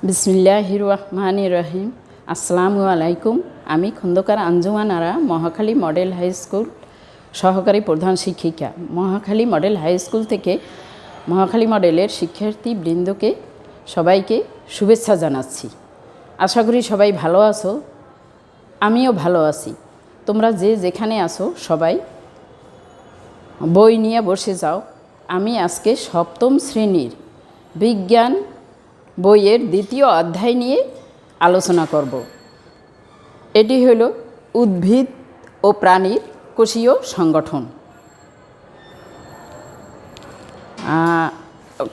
বিসমিল্লাহির রহমানির রহিম। আসসালামু আলাইকুম। আমি খন্দকার আঞ্জুমান আরা, মহাখালী মডেল হাই স্কুল সহকারী প্রধান শিক্ষিকা। মহাখালী মডেল হাই স্কুল থেকে মহাখালী মডেলের শিক্ষার্থীবৃন্দকে সবাইকে শুভেচ্ছা জানাচ্ছি। আশা করি সবাই ভালো আছো, আমিও ভালো আছি। তোমরা যে যেখানে আছো সবাই বই নিয়ে বসে যাও। আমি আজকে সপ্তম শ্রেণীর বিজ্ঞান বইয়ের দ্বিতীয় অধ্যায় নিয়ে আলোচনা করব। এটি হলো উদ্ভিদ ও প্রাণীর কোষীয় সংগঠন।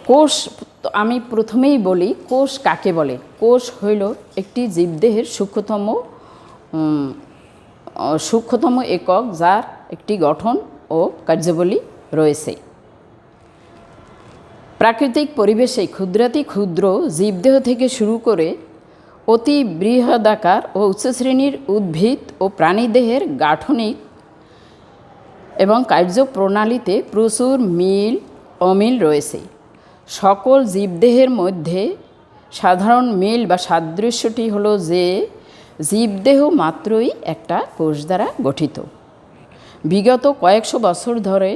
কোষ আমি প্রথমেই বলি, কোষ কাকে বলে। কোষ হইল একটি জীবদেহের সূক্ষ্মতম একক, যার একটি গঠন ও কার্যাবলী রয়েছে। প্রাকৃতিক পরিবেশে ক্ষুদ্রাতি ক্ষুদ্র জীবদেহ থেকে শুরু করে অতি বৃহদাকার ও উচ্চশ্রেণীর উদ্ভিদ ও প্রাণীদেহের গাঠনিক এবং কার্যপ্রণালীতে প্রচুর মিল অমিল রয়েছে। সকল জীবদেহের মধ্যে সাধারণ মিল বা সাদৃশ্যটি হলো যে জীবদেহ মাত্রই একটা কোষ দ্বারা গঠিত। বিগত কয়েকশো বছর ধরে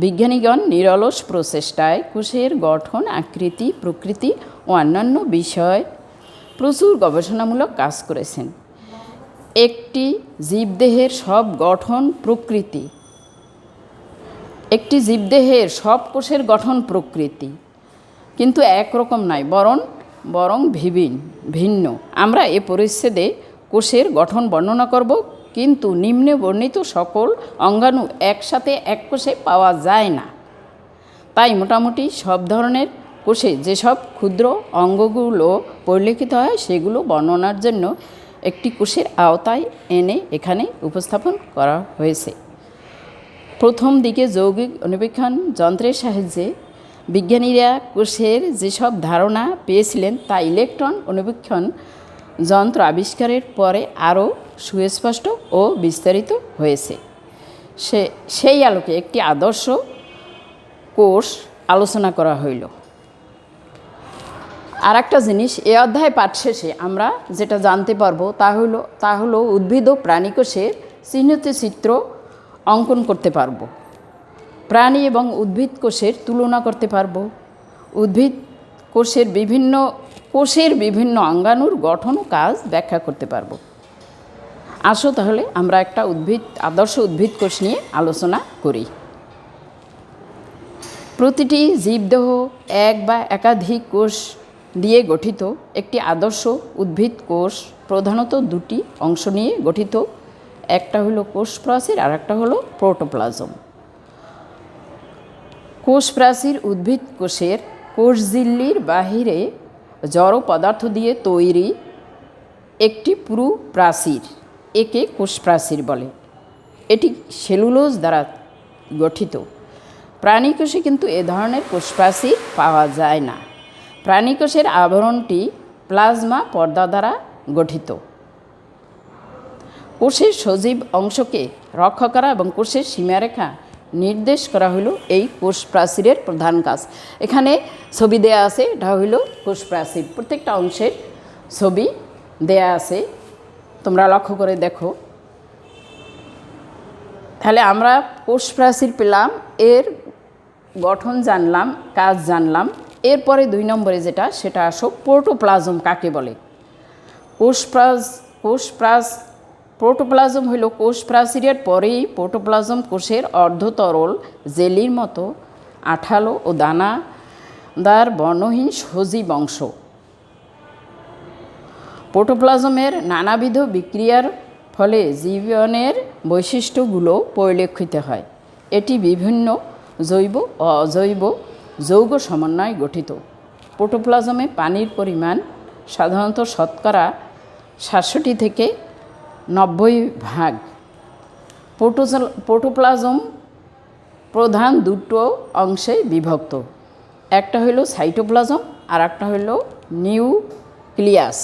বিজ্ঞানীগণ নিরলস প্রচেষ্টায় কোষের গঠন, আকৃতি, প্রকৃতি ও অন্যান্য বিষয় প্রচুর গবেষণামূলক কাজ করেছেন। একটি জীবদেহের সব গঠন প্রকৃতি, একটি জীবদেহের সব কোষের গঠন প্রকৃতি কিন্তু একরকম নয়, বরং ভিন্ন। আমরা এ পরিচ্ছেদে কোষের গঠন বর্ণনা করব, কিন্তু নিম্নে বর্ণিত সকল অঙ্গাণু একসাথে এক কোষে পাওয়া যায় না। তাই মোটামুটি সব ধরনের কোষে যেসব ক্ষুদ্র অঙ্গগুলো পরিলক্ষিত হয় সেগুলো বর্ণনার জন্য একটি কোষের আওতায় এনে এখানে উপস্থাপন করা হয়েছে। প্রথম দিকে যৌগিক অণুবীক্ষণ যন্ত্রের সাহায্যে বিজ্ঞানীরা কোষের যেসব ধারণা পেয়েছিলেন তা ইলেকট্রন অণুবীক্ষণ যন্ত্র আবিষ্কারের পরে আরও সুস্পষ্ট ও বিস্তারিত হয়েছে। সেই আলোকে একটি আদর্শ কোষ আলোচনা করা হইল। আর একটা জিনিস, এ অধ্যায় পাঠ শেষে আমরা যেটা জানতে পারবো তা হলো উদ্ভিদ ও প্রাণী কোষের চিহ্নিত চিত্র অঙ্কন করতে পারবো। প্রাণী এবং উদ্ভিদ কোষের তুলনা করতে পারবো। উদ্ভিদ কোষের বিভিন্ন অঙ্গাণুর গঠন ও কাজ ব্যাখ্যা করতে পারবো। আসো তাহলে আমরা একটা আদর্শ উদ্ভিদ কোষ নিয়ে আলোচনা করি। প্রতিটি জীবদেহ এক বা একাধিক কোষ দিয়ে গঠিত। একটি আদর্শ উদ্ভিদ কোষ প্রধানত দুটি অংশ নিয়ে গঠিত। একটা হলো কোষ প্রাচীর আর একটা হলো প্রোটোপ্লাজম। কোষ প্রাচীর উদ্ভিদ কোষের কোষঝিল্লির বাহিরে জড় পদার্থ দিয়ে তৈরি একটি পুরু প্রাচীর, একে কোষ প্রাচীর বলে। এটি সেলুলোজ দ্বারা গঠিত। প্রাণী কোষে কিন্তু এ ধরনের কোষ প্রাচীর পাওয়া যায় না। প্রাণী কোষের আবরণটি প্লাজমা পর্দা দ্বারা গঠিত। কোষের সজীব অংশকে রক্ষা করা এবং কোষের সীমারেখা নির্দেশ করা হলো এই কোষ প্রাচীরের প্রধান কাজ। এখানে ছবি দেয়া আছে, এটা হইল কোষ প্রাচীর। প্রত্যেকটা অংশের ছবি দেয়া আছে, তোমরা লক্ষ্য করে দেখো। তাহলে আমরা কোষ প্রাচীর পেলাম, এর গঠন জানলাম, কাজ জানলাম। এরপরে 2 নম্বরে সেটা আসো প্রোটোপ্লাজম কাকে বলে। প্রোটোপ্লাজম হইল কোষ প্রাচীরের পরেই প্রোটোপ্লাজম কোষের অর্ধতরল জেলির মতো আঠালো ও দানাদার বর্ণহীন সজীব অংশ। প্রোটোপ্লাজমের নানাবিধ বিক্রিয়ার ফলে জীবনের বৈশিষ্ট্যগুলো পরিলক্ষিত হয়। এটি বিভিন্ন জৈব ও অজৈব যৌগ সমন্বয়ে গঠিত। প্রোটোপ্লাজমে পানির পরিমাণ সাধারণত শতকরা 67 থেকে 90%। প্রোটোপ্লাজম প্রধান দুটো অংশে বিভক্ত। একটা হলো সাইটোপ্লাজম আর একটা হলো নিউক্লিয়াস।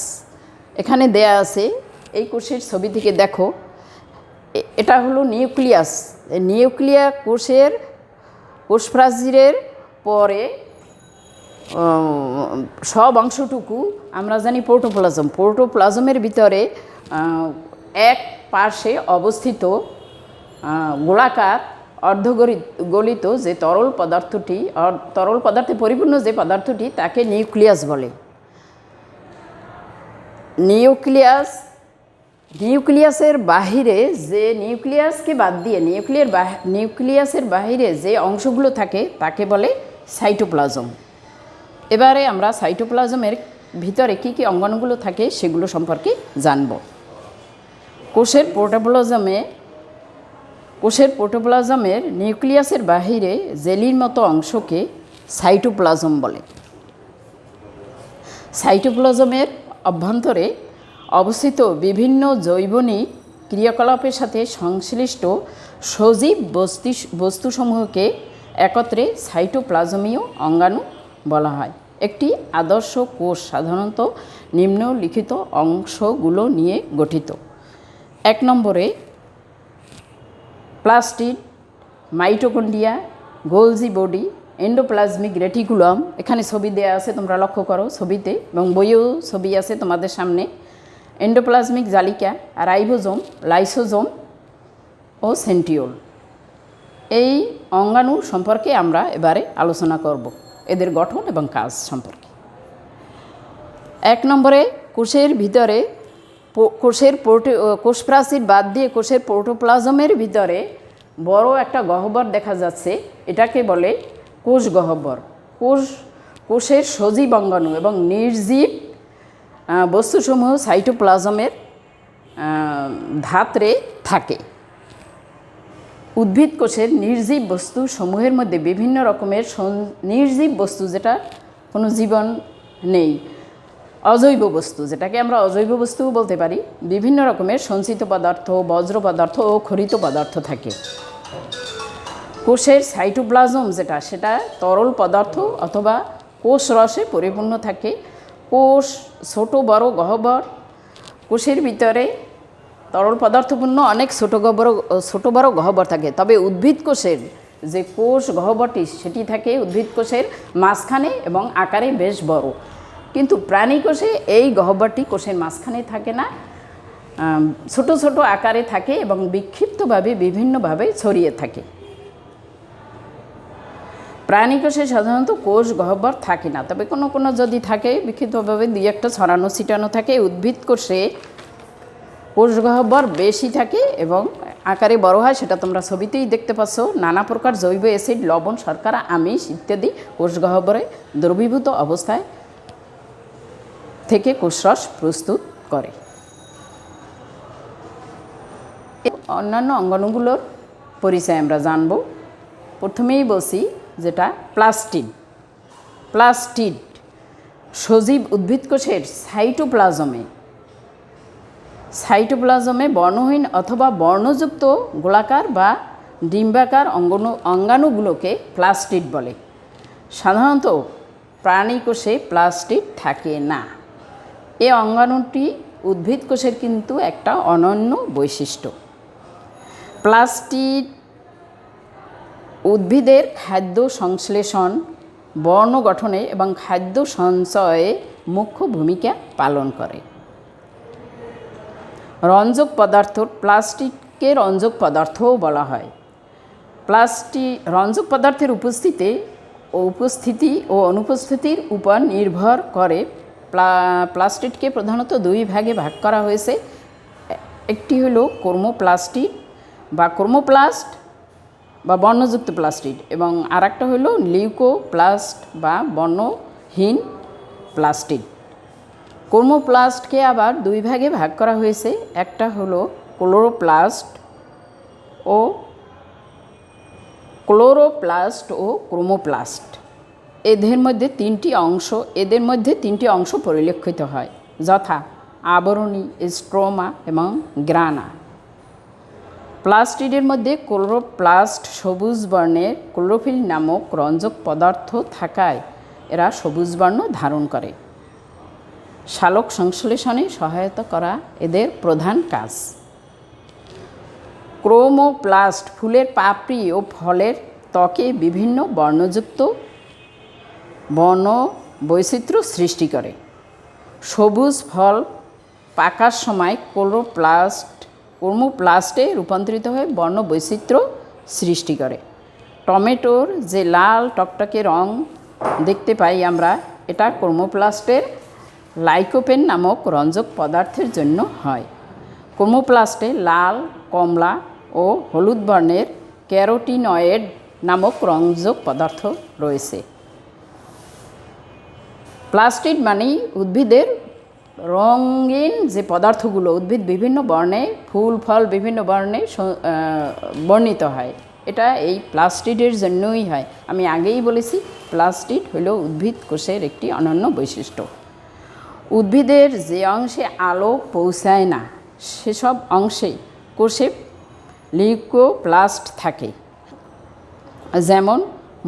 এখানে দেয়া আছে, এই কোষের ছবি থেকে দেখো, এটা হলো নিউক্লিয়াস। কোষ প্রাচীরের পরে সব অংশটুকু আমরা জানি প্রোটোপ্লাজম। প্রোটোপ্লাজমের ভিতরে এক পার্শ্বে অবস্থিত গোলাকার অর্ধগলিত যে তরল পদার্থটি, তরল পদার্থে পরিপূর্ণ যে পদার্থটি, তাকে নিউক্লিয়াস বলে। নিউক্লিয়াসের বাহিরে যে নিউক্লিয়াসকে বাদ দিয়ে নিউক্লিয়াসের বাহিরে যে অংশগুলো থাকে তাকে বলে সাইটোপ্লাজম। এবারে আমরা সাইটোপ্লাজমের ভিতরে কী কী অঙ্গাণুগুলো থাকে সেগুলো সম্পর্কে জানব। কোষের প্রোটোপ্লাজমের নিউক্লিয়াসের বাহিরে জেলির মতো অংশকে সাইটোপ্লাজম বলে। সাইটোপ্লাজমের অভ্যন্তরে অবস্থিত বিভিন্ন জৈবনিক ক্রিয়াকলাপের সাথে সংশ্লিষ্ট সজীব বস্তুসমূহকে একত্রে সাইটোপ্লাজমীয় অঙ্গাণু বলা হয়। একটি আদর্শ কোষ সাধারণত নিম্নলিখিত অংশগুলো নিয়ে গঠিত। 1 নম্বরে plastid, mitochondria, Golgi body, endoplasmic reticulum. এখানে ছবি দেওয়া আছে, তোমরা লক্ষ্য করো ছবিতে, এবং বইয়েও ছবি আছে তোমাদের সামনে। এন্ডোপ্লাজমিক জালিকা, রাইবোজোম, লাইসোজোম ও সেন্টিওল। এই অঙ্গাণু সম্পর্কে আমরা এবারে আলোচনা করব, এদের গঠন এবং কাজ সম্পর্কে। 1 নম্বরে কোষের ভিতরে কোষ প্রাচীর বাদ দিয়ে কোষের প্রোটোপ্লাজমের ভিতরে বড় একটা গহ্বর দেখা যাচ্ছে, এটাকে বলে কোষ গহ্বর। কোষের সজীব অঙ্গাণু এবং নির্জীব বস্তুসমূহ সাইটোপ্লাজমের ধাত্রে থাকে। উদ্ভিদ কোষের নির্জীব বস্তু সমূহের মধ্যে বিভিন্ন রকমের নির্জীব বস্তু, যেটা কোনো জীবন নেই, অজৈব বস্তু, যেটাকে আমরা অজৈব বস্তুও বলতে পারি, বিভিন্ন রকমের সঞ্চিত পদার্থ, বজ্র পদার্থ ও খরিত পদার্থ থাকে। কোষের সাইটোপ্লাজম সেটা তরল পদার্থ অথবা কোষ রসে পরিপূর্ণ থাকে। কোষ ছোট বড় গহ্বর। কোষের ভিতরে তরল পদার্থপূর্ণ অনেক ছোট বড় গহ্বর থাকে। তবে উদ্ভিদ কোষের যে কোষ গহ্বরটি, সেটি থাকে উদ্ভিদ কোষের মাঝখানে এবং আকারে বেশ বড়। কিন্তু প্রাণী কোষে এই গহ্বরটি কোষের মাঝখানে থাকে না, ছোট ছোট আকারে থাকে এবং বিক্ষিপ্তভাবে বিভিন্নভাবে ছড়িয়ে থাকে। প্রাণী কোষে সাধারণত কোষ গহ্বর থাকে না, তবে কোনো কোনো যদি থাকে বিক্ষিপ্তভাবে 2-1টা ছড়ানো ছিটানো থাকে। উদ্ভিদ কোষে কোষ গহ্বর বেশি থাকে এবং আকারে বড় হয়, সেটা তোমরা ছবিতেই দেখতে পাচ্ছ। নানা প্রকার জৈব অ্যাসিড, লবণ, শর্করা, আমিষ ইত্যাদি কোষ গহ্বরে দ্রবীভূত অবস্থায় থেকে কোষরস প্রস্তুত করে। অন্যান্য অঙ্গাণুগুলোর পরিচয় আমরা জানব। প্রথমেই বলছি যেটা প্লাস্টিড সজীব উদ্ভিদ কোষের সাইটোপ্লাজমে বর্ণহীন অথবা বর্ণযুক্ত গোলাকার বা ডিম্বাকার অঙ্গাণুগুলোকে প্লাস্টিড বলে। সাধারণত প্রাণী কোষে প্লাস্টিড থাকে না। এ অঙ্গাণুটি উদ্ভিদ কোষের কিন্তু একটা অনন্য বৈশিষ্ট্য। প্লাস্টিড উদ্ভিদের খাদ্য সংশ্লেষণ, বর্ণ গঠনে এবং খাদ্য সঞ্চয়ে মুখ্য ভূমিকা পালন করে। রঞ্জক পদার্থ, প্লাস্টিডকে রঞ্জক পদার্থও বলা হয়। রঞ্জক পদার্থের উপস্থিতি ও অনুপস্থিতির উপর নির্ভর করে প্লাস্টিডকে প্রধানত 2 ভাগে ভাগ করা হয়েছে। একটি হলো কর্মোপ্লাস্টিড বা কর্মোপ্লাস্ট বা বর্ণযুক্ত প্লাস্টিড, এবং আরেকটা হলো লিউকোপ্লাস্ট বা বর্ণহীন প্লাস্টিড। কর্মোপ্লাস্টকে আবার 2 ভাগে ভাগ করা হয়েছে। একটা হলো ক্লোরোপ্লাস্ট ও ক্রোমোপ্লাস্ট। এদের মধ্যে 3টি অংশ পরিলক্ষিত হয়, যথা আবরণী, স্ট্রোমা এবং গ্রানা। প্লাস্টিডের মধ্যে ক্লোরোপ্লাস্ট সবুজ বর্ণের ক্লোরোফিল নামক রঞ্জক পদার্থ থাকায় এরা সবুজ বর্ণ ধারণ করে। সালোক সংশ্লেষণে সহায়তা করা এদের প্রধান কাজ। ক্রোমোপ্লাস্ট ফুলের পাপড়ি ও ফলের ত্বকে বিভিন্ন বর্ণযুক্ত বর্ণ বৈচিত্র্য সৃষ্টি করে। সবুজ ফল পাকার সময় ক্রোমোপ্লাস্টে রূপান্তরিত হয়ে বর্ণ বৈচিত্র্য সৃষ্টি করে। টমেটোর যে লাল টকটকে রং দেখতে পাই আমরা, এটা ক্রোমোপ্লাস্টের লাইকোপেন নামক রঞ্জক পদার্থের জন্য হয়। ক্রোমোপ্লাস্টে লাল, কমলা ও হলুদ বর্ণের ক্যারোটিনয়েড নামক রঞ্জক পদার্থ রয়েছে। প্লাস্টিড মানে উদ্ভিদের রঙিন যে পদার্থগুলো, উদ্ভিদ বিভিন্ন বর্ণে, ফুল ফল বিভিন্ন বর্ণে বর্ণিত হয়, এটা এই প্লাস্টিডের জন্যই হয়। আমি আগেই বলেছি, প্লাস্টিড হলো উদ্ভিদ কোষের একটি অনন্য বৈশিষ্ট্য। উদ্ভিদের যে অংশে আলো পৌঁছায় না সেসব অংশে কোষে লিউকোপ্লাস্ট থাকে। যেমন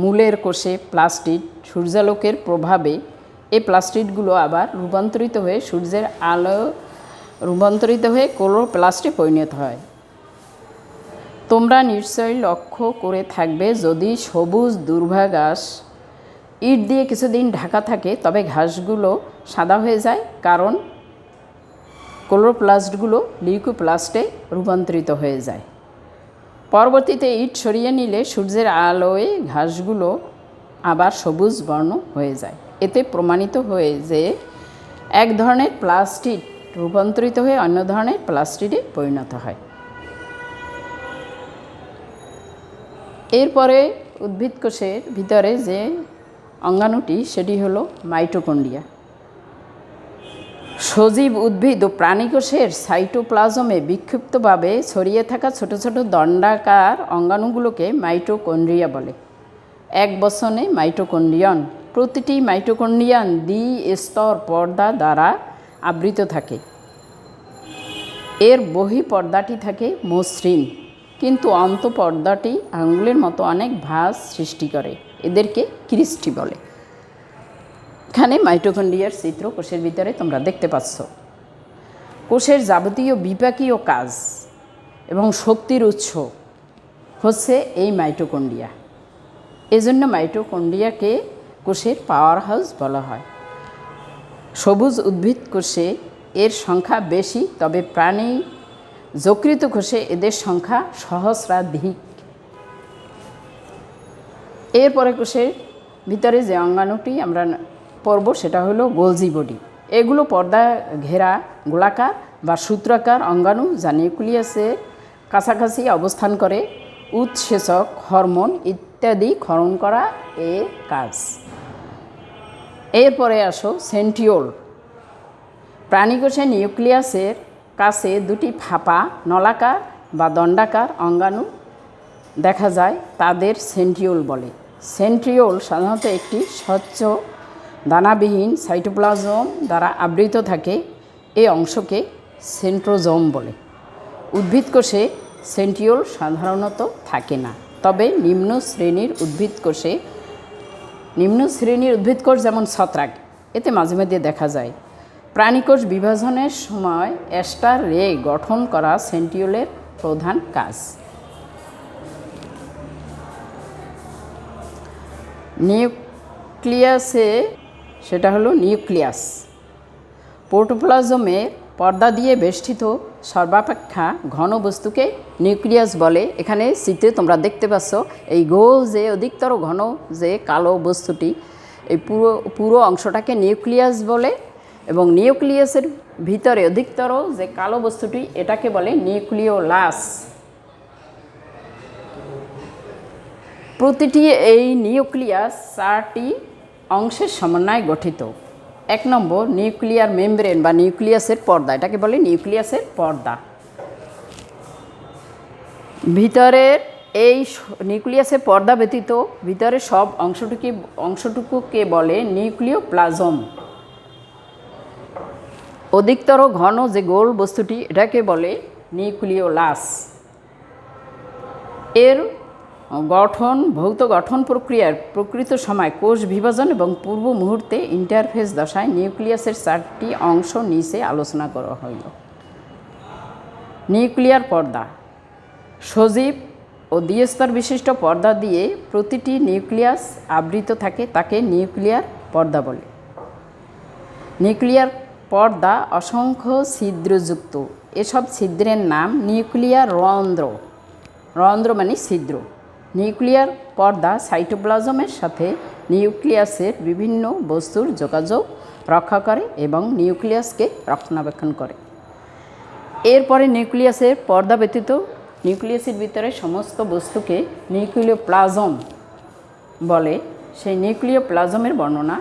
মূলের কোষে প্লাস্টিড সূর্যালোকের প্রভাবে এই প্লাস্টিডগুলো আবার রূপান্তরিত হয়ে সূর্যের আলো রূপান্তরিত হয়ে ক্লোরোপ্লাস্টে পরিণত হয়। তোমরা নিশ্চয়ই লক্ষ্য করে থাকবে, যদি সবুজ দুর্বা ঘাস ইট দিয়ে কিছুদিন ঢাকা থাকে তবে ঘাসগুলো সাদা হয়ে যায়, কারণ ক্লোরোপ্লাস্টগুলো লিউকোপ্লাস্টে রূপান্তরিত হয়ে যায়। পরবর্তীতে ইট সরিয়ে নিলে সূর্যের আলোয় ঘাসগুলো আবার সবুজ বর্ণ হয়ে যায়। এতে প্রমাণিত হয়ে যে এক ধরনের প্লাস্টিড রূপান্তরিত হয়ে অন্য ধরনের প্লাস্টিডে পরিণত হয়। এরপরে উদ্ভিদ কোষের ভিতরে যে অঙ্গাণুটি, সেটি হলো মাইটোকন্ড্রিয়া। সজীব উদ্ভিদ ও প্রাণীকোষের সাইটোপ্লাজমে বিক্ষিপ্তভাবে ছড়িয়ে থাকা ছোট ছোট দণ্ডাকার অঙ্গাণুগুলোকে মাইটোকন্ড্রিয়া বলে। এক বচনে মাইটোকন্ড্রিয়ন। প্রতিটি মাইটোকন্ড্রিয়ান দ্বি-স্তর পর্দা দ্বারা আবৃত থাকে। এর বহিঃপর্দাটি থাকে মসৃণ, কিন্তু অন্তঃপর্দাটি আঙুলের মতো অনেক ভাঁজ সৃষ্টি করে। এদেরকে ক্রিস্টি বলে। এখানে মাইটোকন্ড্রিয়ার চিত্র কোষের ভিতরে তোমরা দেখতে পাচ্ছ। কোষের যাবতীয় বিপাকীয় কাজ এবং শক্তির উৎস হচ্ছে এই মাইটোকন্ড্রিয়া। এজন্য মাইটোকন্ড্রিয়াকে কোষের পাওয়ার হাউস বলা হয়। সবুজ উদ্ভিদ কোষে এর সংখ্যা বেশি, তবে প্রাণী যকৃত কোষে এদের সংখ্যা সহস্রাধিক। এরপরে কোষের ভিতরে যে অঙ্গাণুটি আমরা পড়ব সেটা হলো গোলজি বডি। এগুলো পর্দা ঘেরা গোলাকার বা সূত্রাকার অঙ্গাণু, যা নিউক্লিয়াসের কাছাকাছি অবস্থান করে। উৎসেচক, হরমোন ইত্যাদি ক্ষরণ করা এর কাজ। এরপরে আসো সেন্ট্রিওল। প্রাণীকোষে নিউক্লিয়াসের কাছে দুটি ফাঁপা নলাকার বা দণ্ডাকার অঙ্গাণু দেখা যায়, তাদের সেন্ট্রিওল বলে। সেন্ট্রিওল সাধারণত একটি স্বচ্ছ দানাবিহীন সাইটোপ্লাজম দ্বারা আবৃত থাকে। এই অংশকে সেন্ট্রোজোম বলে। উদ্ভিদ কোষে সেন্ট্রিওল সাধারণত থাকে না, তবে নিম্ন শ্রেণীর উদ্ভিদ কোষ যেমন ছত্রাক, এতে মাঝে মাঝে দেখা যায়। প্রাণীকোষ বিভাজনের সময় অ্যাস্টার রে গঠন করা সেন্ট্রিওলের প্রধান কাজ। নিউক্লিয়াসে সেটা হলো নিউক্লিয়াস। প্রোটোপ্লাজমের পর্দা দিয়ে বেষ্টিত সর্বাপেক্ষা ঘন বস্তুকে নিউক্লিয়াস বলে। এখানে চিত্রে তোমরা দেখতে পাচ্ছ, এই গোল যে অধিকতর ঘন যে কালো বস্তুটি, এই পুরো অংশটাকে নিউক্লিয়াস বলে, এবং নিউক্লিয়াসের ভিতরে অধিকতর যে কালো বস্তুটি, এটাকে বলে নিউক্লিওলাস। প্রতিটি এই নিউক্লিয়াস 4টি অংশের সমন্বয়ে গঠিত। 1 নম্বর নিউক্লিয়ার মেমব্রেন বা নিউক্লিয়াসের পর্দা, এটাকে বলে নিউক্লিয়াসের পর্দা। ভিতরের এই নিউক্লিয়াসের পর্দা ব্যতীত ভিতরে সব অংশটুকুকে বলে নিউক্লিওপ্লাজম। অধিকতর ঘন যে গোল বস্তুটি, এটাকে বলে নিউক্লিওলাস। এর ভৌত গঠন প্রক্রিয়ার প্রকৃত সময় কোষ বিভাজন এবং পূর্ব মুহূর্তে ইন্টারফেজ দশায় নিউক্লিয়াসের 4টি অংশ নিচে আলোচনা করা হইল। নিউক্লিয়ার পর্দা। সজীব ও দ্বিস্তর বিশিষ্ট পর্দা দিয়ে প্রতিটি নিউক্লিয়াস আবৃত থাকে, তাকে নিউক্লিয়ার পর্দা বলে। নিউক্লিয়ার পর্দা অসংখ্য ছিদ্রযুক্ত। এসব ছিদ্রের নাম নিউক্লিয়ার রন্ধ্র। রন্ধ্র মানে ছিদ্র। নিউক্লিয়ার পর্দা সাইটোপ্লাজমের সাথে নিউক্লিয়াসের বিভিন্ন বস্তুর যোগাযোগ রক্ষা করে এবং নিউক্লিয়াসকে রক্ষণাবেক্ষণ করে। এরপরে নিউক্লিয়াসের পর্দা ব্যতীত নিউক্লিয়াসের ভিতরে সমস্ত বস্তুকে নিউক্লিওপ্লাজম বলে। সেই নিউক্লিওপ্লাজমের বর্ণনা: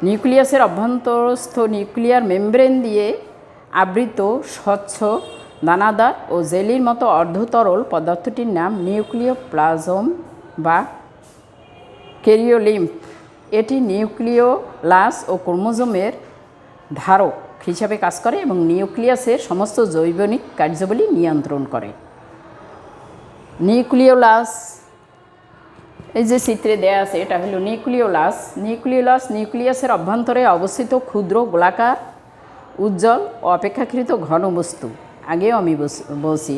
নিউক্লিয়াসের অভ্যন্তরস্থ নিউক্লিয়ার মেমব্রেন দিয়ে আবৃত স্বচ্ছ দানাদার ও জেলির মতো অর্ধতরল পদার্থটির নাম নিউক্লিওপ্লাজম বা ক্যারিওলিম্ফ। এটি নিউক্লিওলাস ও ক্রোমোজোমের ধারক হিসাবে কাজ করে এবং নিউক্লিয়াসের সমস্ত জৈবনিক কার্যাবলী নিয়ন্ত্রণ করে। নিউক্লিওলাস, এই যে চিত্রে দেয়া আছে, এটা হলো নিউক্লিওলাস। নিউক্লিওলাস নিউক্লিয়াসের অভ্যন্তরে অবস্থিত ক্ষুদ্র গোলাকার উজ্জ্বল ও অপেক্ষাকৃত ঘন বস্তু। আগেও আমি বলছি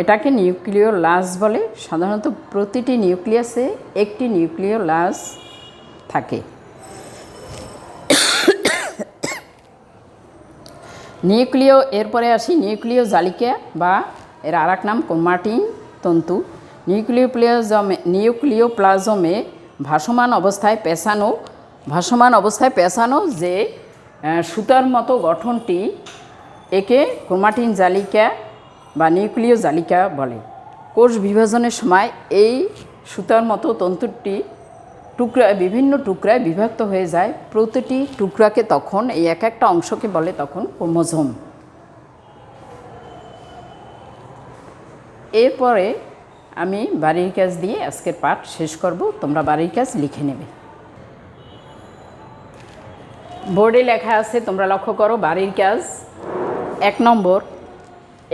এটাকে নিউক্লিওলাস বলে। সাধারণত প্রতিটি নিউক্লিয়াসে একটি নিউক্লিওলাস থাকে। এরপরে আসি নিউক্লিয় জালিকা বা এর আর এক নাম ক্রোমাটিন তন্তু। নিউক্লিওপ্লাজমে ভাসমান অবস্থায় পেঁচানো যে সুতার মতো গঠনটি, একে ক্রোমাটিন জালিকা বা নিউক্লিয় জালিকা বলে। কোষ বিভাজনের সময় এই সুতার মতো তন্তুটি বিভিন্ন টুকরায় বিভক্ত হয়ে যায়। প্রতিটি টুকরাকে তখন এই এক একটা অংশকে বলে তখন ক্রোমোজোম। এরপরে আমি বাড়ির কাজ দিয়ে আজকের পাঠ শেষ করব। তোমরা বাড়ির কাজ লিখে নেবে। বোর্ডে লেখা আছে, তোমরা লক্ষ্য করো। বাড়ির কাজ: 1 নম্বর,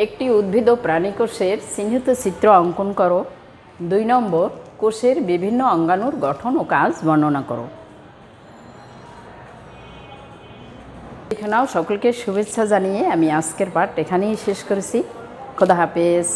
একটি উদ্ভিদ ও প্রাণী কোষের চিহ্নিত চিত্র অঙ্কন করো। 2 নম্বর, কোষের বিভিন্ন অঙ্গাণুর গঠন ও কাজ বর্ণনা করো। এখানেও সকলকে শুভেচ্ছা জানিয়ে আমি আজকের পাঠ এখানেই শেষ করেছি। খোদা হাফেজ।